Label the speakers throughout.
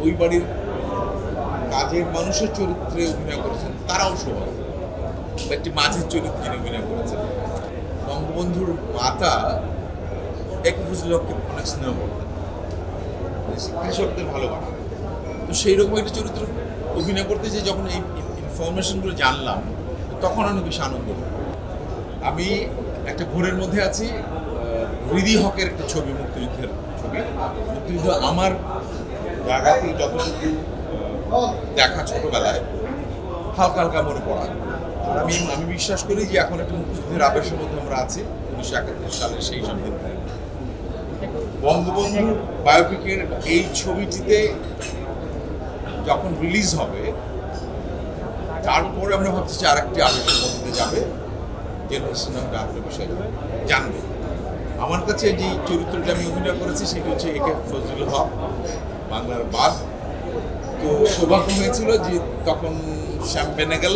Speaker 1: ওই বাড়ির কাজের মানুষের চরিত্রে অভিনয় করেছেন তারাও সবাই, একটি মাঝের চরিত্রে যিনি অভিনয় করেছেন। বঙ্গবন্ধুর মাতা একে ফজলুল হককে অনেক স্নেহ করতেন, কৃষকদের ভালোবাসা। তো সেই রকম একটা চরিত্র অভিনয় করতে যে যখন এই ইনফরমেশনগুলো জানলাম তখন অনেক বেশি আনন্দ হলো। আমি একটা ঘোরের মধ্যে আছি, হৃদি হকের একটা ছবি, মুক্তিযুদ্ধের ছবি। মুক্তিযুদ্ধ আমার জায়গাতে যতটুকু দেখা ছোটবেলায় হালকা হালকা মনে পড়া। আমি বিশ্বাস করি যে এখন একটা মুক্তিযুদ্ধের আবেশের মধ্যে আমরা আছি। 1971 সালের সেই সব দিন বঙ্গবন্ধুর বায়োপিকের এই ছবিটিতে যখন রিলিজ হবে তারপরে আমরা ভাবছি যে আরেকটি আবেশের মধ্যে যাবে, জেনারেশন আমরা আরেকটা বিষয় জানবে। আমার কাছে যে চরিত্রটা আমি অভিনয় করেছি সেটি হচ্ছে একে ফজলুল হক, বাংলার বাঘ। তো সৌভাগ্য হয়েছিল যে তখন শ্যাম বেনেগল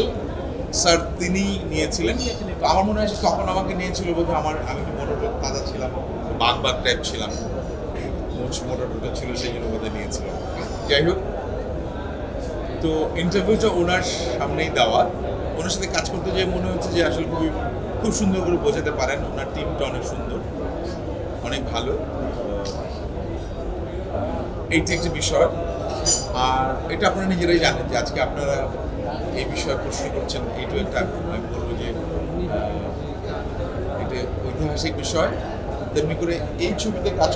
Speaker 1: স্যার তিনি নিয়েছিলেন। তো আমার মনে হয় তখন আমাকে নিয়েছিল বোধহয় আমি একটু মোটাটা তাজা ছিলাম, বাঘ টাইপ ছিলাম, মোটাটা ছিল সেই জন্য বোধহয় নিয়েছিল। যাই হোক, তো ইন্টারভিউটা ওনার সামনেই দেওয়া, ওনার সাথে কাজ করতে যেয়ে মনে হচ্ছে যে আসলে খুব সুন্দর করে বোঝাতে পারেন। ওনার টিমটা অনেক সুন্দর, অনেক ভালো। এইটি একটি বিষয়। আর এটা আপনারা নিজেরাই জানেন যে আজকে আপনারা এই বিষয়ে প্রশ্ন করছেন, এইটাও একটা আমি বলবো যে এটা ঐতিহাসিক বিষয়। তেমনি করে এই ছবিতে কাজ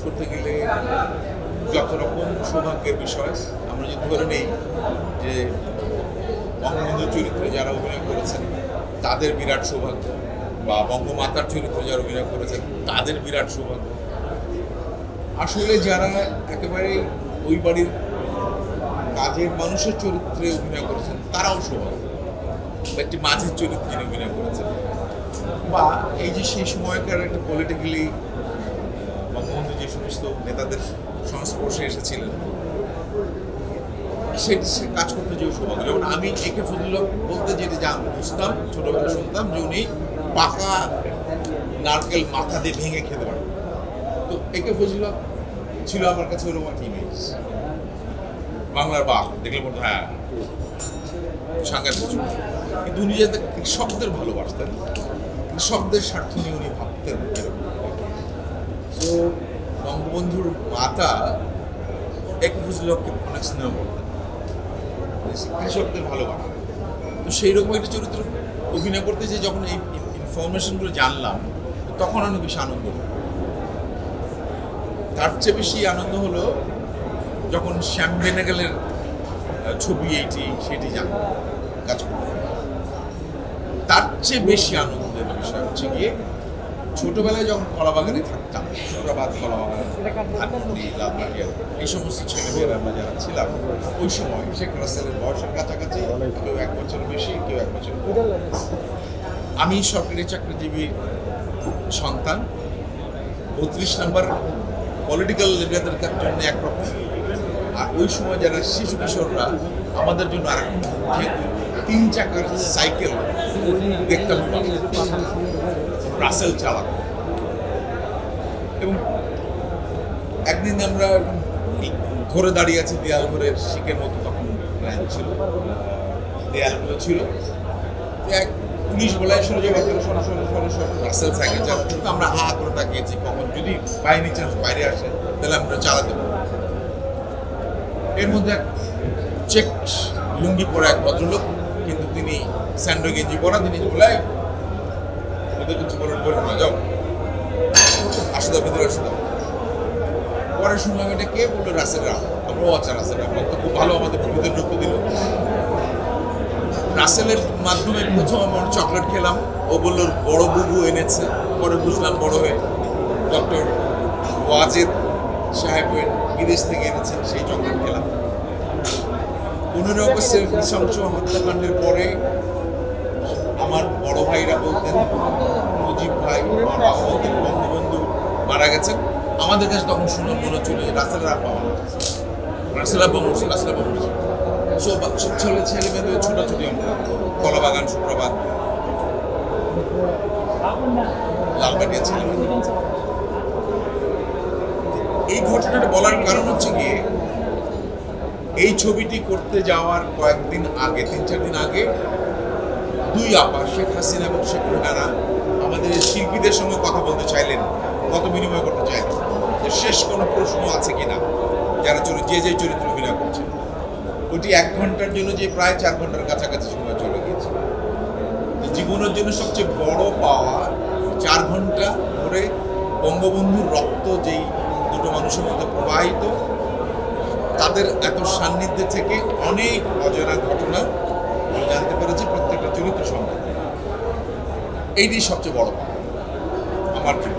Speaker 1: করতে গেলে যত রকম সৌভাগ্যের বিষয়। আমরা যদি ধরে নেই যে বঙ্গবন্ধুর চরিত্রে যারা অভিনয় করেছেন তাদের বিরাট সৌভাগ্য, বা বঙ্গমাতার চরিত্রে যারা অভিনয় করেছেন তাদের বিরাট সৌভাগ্য। আসলে যারা একেবারে ওই বাড়ির কাজের মানুষের চরিত্রে অভিনয় করেছেন তারাও সৌভাগ্য, একটি মাঝের চরিত্রে যিনি অভিনয় করেছেন। বা এই যে সেই সময়কার একটা পলিটিক্যালি বঙ্গবন্ধু যে সমস্ত নেতাদের সংস্পর্শে এসেছিলেন সে কাজ করতে যে সৌভাগ্য। যেমন আমি একে ফজলুল হক বলতে যেটা বুঝতাম, ছোটবেলা শুনতাম যে উনি পাকা নারকেল মাথা দিয়ে ভেঙে খেতে পারেন। তো একে ফজলুল হক ছিল আমার কাছে ওরকম একটা ইমেজ। বাংলার বাঘ দেখলে বলতো হ্যাঁ সাংঘাতিক। কিন্তু উনি যাতে কৃষকদের ভালোবাসতেন, কৃষকদের স্বার্থ নিয়ে উনি ভাবতেন। তো বঙ্গবন্ধুর মাতা একে ফজলুল হককে অনেক স্নেহ করতেন, কৃষকদের ভালোবাসা। তো সেই রকম একটা চরিত্র অভিনয় করতে যে যখন এই ইনফরমেশনগুলো জানলাম তখন অনেক বেশি আনন্দ হলো। তার চেয়ে বেশি আনন্দ হলো যখন শ্যাম বেনেগলের ছবি সেটি জানলাম কাজ করতে। তার চেয়ে বেশি আনন্দের বিষয় হচ্ছে গিয়ে ছোটবেলায় যখন কলাবাগানে থাকতাম, সুপ্রভাত কলাবাগান, ধানমন্ডি, লালবাটিয়া, এই সমস্ত ছেলেমেয়েরা আমরা যারা ছিলাম ওই সময় শেখ রাসেলের বয়সের কাছাকাছি, কেউ 1 বছর বেশি, কেউ 1 বছর কম। আমি সরকারি চাকরিজীবী সন্তান, 32 নম্বর পলিটিক্যাল লিডারদের জন্য একরকম, আর ওই সময় যারা শিশু কিশোররা আমাদের জন্য আরেক। যেহেতু 3 চাকার সাইকেল দেখতাম রাসেল চালাত, এবং একদিন আমরা ঘরে দাঁড়িয়ে আছি, দেয়াল ঘরের শিখের মতো তখন ছিল, দেয়ালগুলো ছিল। এক পুলিশ বলায় শুরু যে রাসেল সাইকেল চালাচ্ছে, কিন্তু আমরা হা করে তাকিয়েছি কখন যদি বাই এনি চান্স বাইরে আসে তাহলে আমরা চালাতে পারবো। এর মধ্যে এক চেক লুঙ্গি পরে এক ভদ্রলোক, কিন্তু তিনি স্যান্ডো গেঞ্জি পরা, তিনি বলে ওদের কিছু বলে না, যাও আসো দাও, ভিতরে আসো দাও। পরে শুনলাম এটা কে, বললো রাসেল রাম। আমরা আচ্ছা রাসেল রাম তো খুব ভালো, আমাদের ভিতরে ঢুকতে দিল। রাসেলের মাধ্যমে প্রথম আমার চকলেট খেলাম, ও বললো বড় বুবু এনেছে। পরে বুঝলাম বড় হয়ে ডক্টর ওয়াজেদ সাহেবের বিদেশ থেকে এনেছেন, সেই চকলেট খেলাম। 15 আগস্টের নৃশংস হত্যাকাণ্ডের পরে আমার বড় ভাইরা বলতেন মুজিব ভাই, আমার বাবা বলতেন বঙ্গবন্ধু মারা গেছেন। আমাদের কাছে তখন শুনে মনে হচ্ছিল রাসেলের আব্বা মারা গেছে, রাসেল আব্বা মরছে, রাসেল আব্বা মরছে। সব ছেলে মেয়েদের ছোটাছুটি, আমরা কলাবাগান, সুপ্রভাত, লালবাটিয়া ছেলে মেয়েদের। এই ঘটনাটা বলার কারণ হচ্ছে গিয়ে এই ছবিটি করতে যাওয়ার কয়েকদিন আগে 3-4 দিন আগে দুই আপা শেখ হাসিনা এবং শেখ রেহানা আমাদের শিল্পীদের সঙ্গে কথা বলতে চাইলেন, মত বিনিময় করতে চাইলেন যে শেষ কোনো প্রশ্ন আছে কিনা যারা যে চরিত্র অভিনয় করছে। ওটি 1 ঘন্টার জন্য যে প্রায় 4 ঘন্টার কাছাকাছি সময় চলে গিয়েছে। জীবনের জন্য সবচেয়ে বড় পাওয়া 4 ঘন্টা ধরে বঙ্গবন্ধুর রক্ত যেই দুটো মানুষের মধ্যে প্রবাহিত, তাদের এত সান্নিধ্যে থেকে অনেক অজানা ঘটনা জানতে পেরেছি প্রত্যেকটা চরিত্র সম্পর্কে। এইটাই সবচেয়ে বড় পাওয়া আমার জীবনে।